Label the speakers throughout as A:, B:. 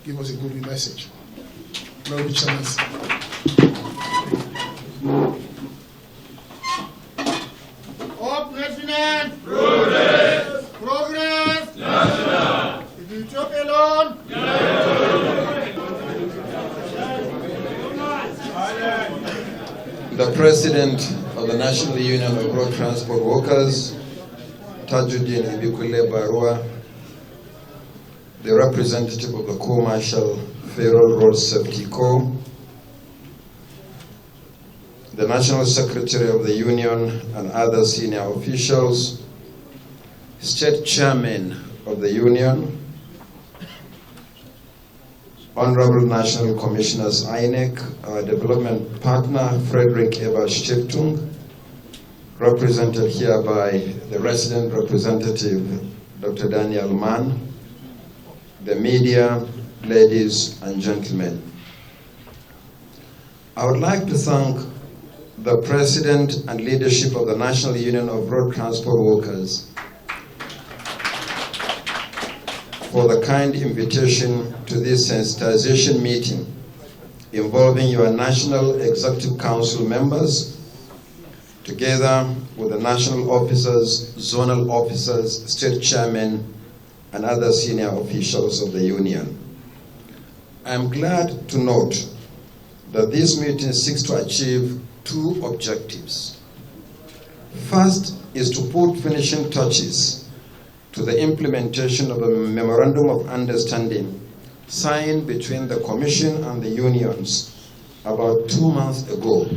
A: give us a good message. Honorable Chairman. Up, President! Progress! Progress! National! If you talk alone,
B: the President of the National Union of Road Transport Workers, Tajuddin Ibikule Barua, the representative of the Co-Marshal Federal Road Safety Corps, the National Secretary of the Union and other senior officials, State Chairman of the Union, Honorable National Commissioners INEC, our development partner Frederick Eber Stiftung, represented here by the resident representative Dr. Daniel Mann, the media, ladies and gentlemen. I would like to thank the President and leadership of the National Union of Road Transport Workers for the kind invitation to this sensitization meeting involving your National Executive Council members, together with the national officers, zonal officers, state chairmen, and other senior officials of the Union. I am glad to note that this meeting seeks to achieve two objectives. First is to put finishing touches to the implementation of a Memorandum of Understanding signed between the Commission and the unions about 2 months ago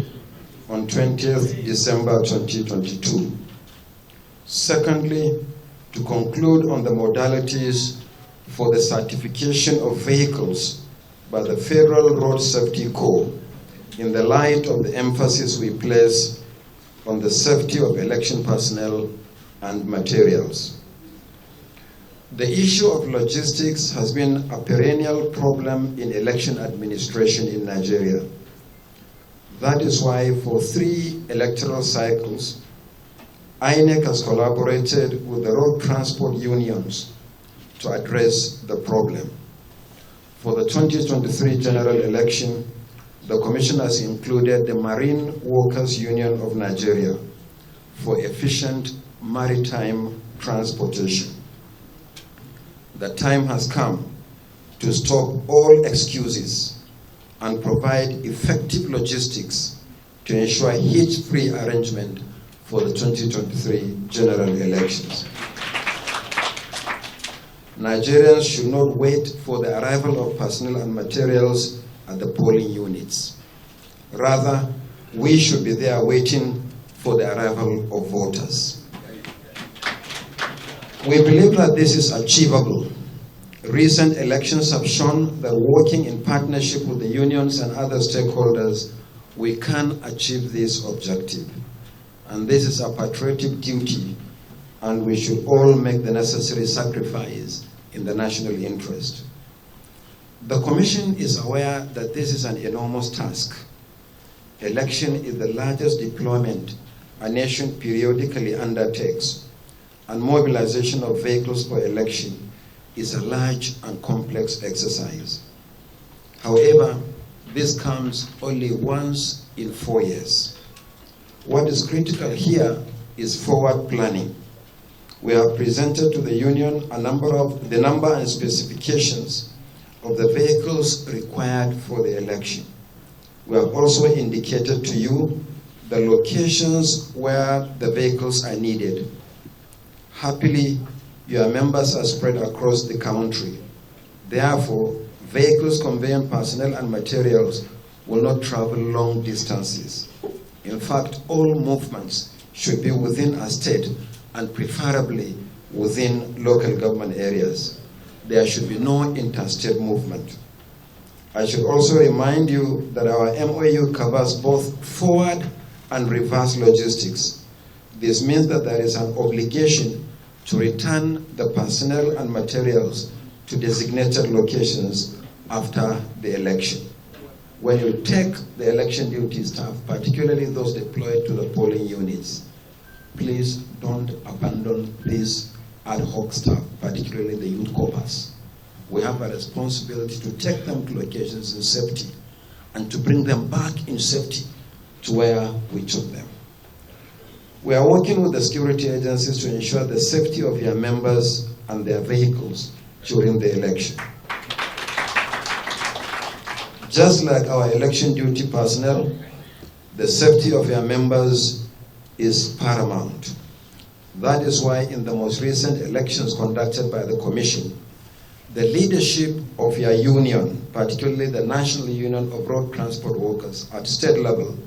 B: on 20th December 2022. Secondly, to conclude on the modalities for the certification of vehicles by the Federal Road Safety Corps in the light of the emphasis we place on the safety of election personnel and materials. The issue of logistics has been a perennial problem in election administration in Nigeria. That is why for 3 electoral cycles, INEC has collaborated with the road transport unions to address the problem. For the 2023 general election, the Commission has included the Marine Workers Union of Nigeria for efficient maritime transportation. The time has come to stop all excuses and provide effective logistics to ensure hitch-free arrangement for the 2023 general elections. Nigerians should not wait for the arrival of personnel and materials at the polling units. Rather, we should be there waiting for the arrival of voters. We believe that this is achievable. Recent elections have shown that working in partnership with the unions and other stakeholders, we can achieve this objective. And this is a patriotic duty, and we should all make the necessary sacrifice in the national interest. The Commission is aware that this is an enormous task. Election is the largest deployment a nation periodically undertakes, and mobilization of vehicles for election is a large and complex exercise. However, this comes only once in 4 years. What is critical here is forward planning. We have presented to the Union the number and specifications of the vehicles required for the election. We have also indicated to you the locations where the vehicles are needed. Happily, your members are spread across the country. Therefore, vehicles conveying personnel and materials will not travel long distances. In fact, all movements should be within a state and preferably within local government areas. There should be no interstate movement. I should also remind you that our MOU covers both forward and reverse logistics. This means that there is an obligation to return the personnel and materials to designated locations after the election. When you take the election duty staff, particularly those deployed to the polling units, please don't abandon these ad hoc staff, particularly the youth corps. we have a responsibility to take them to locations in safety and to bring them back in safety to where we took them. We are working with the security agencies to ensure the safety of your members and their vehicles during the election. Just like our election duty personnel, the safety of your members is paramount. That is why in the most recent elections conducted by the Commission, the leadership of your union, particularly the National Union of Road Transport Workers at state level,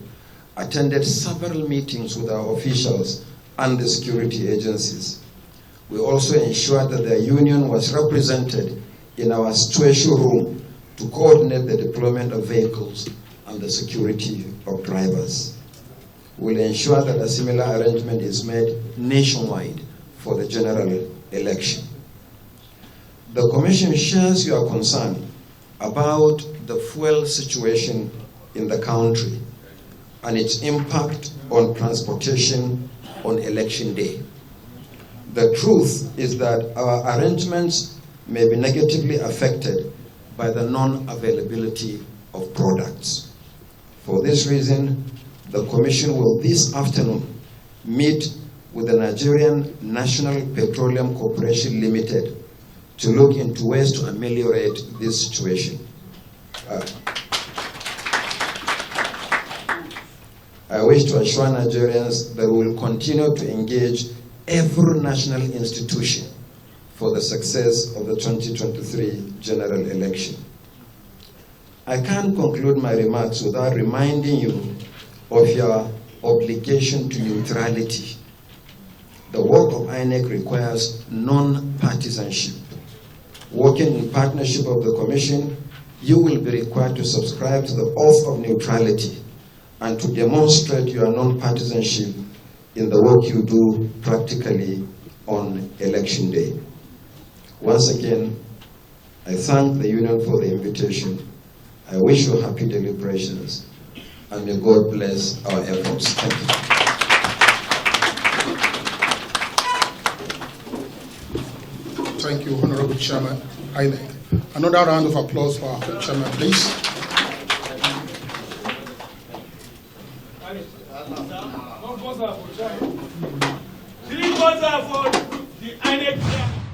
B: attended several meetings with our officials and the security agencies. We also ensured that the union was represented in our situation room to coordinate the deployment of vehicles and the security of drivers. We'll ensure that a similar arrangement is made nationwide for the general election. The Commission shares your concern about the fuel situation in the country and its impact on transportation on election day. The truth is that our arrangements may be negatively affected by the non-availability of products. For this reason, the Commission will this afternoon meet with the Nigerian National Petroleum Corporation Limited to look into ways to ameliorate this situation. I wish to assure Nigerians that we will continue to engage every national institution for the success of the 2023 general election. I can't conclude my remarks without reminding you of your obligation to neutrality. The work of INEC requires non-partisanship. Working in partnership of the Commission, you will be required to subscribe to the oath of neutrality and to demonstrate your non-partisanship in the work you do practically on election day. Once again, I thank the Union for the invitation. I wish you happy deliberations, and may God bless our efforts. Thank you.
A: Thank you, Honorable Chairman, INEC. Another round of applause for our Chairman, please.
C: Three votes for the INEC.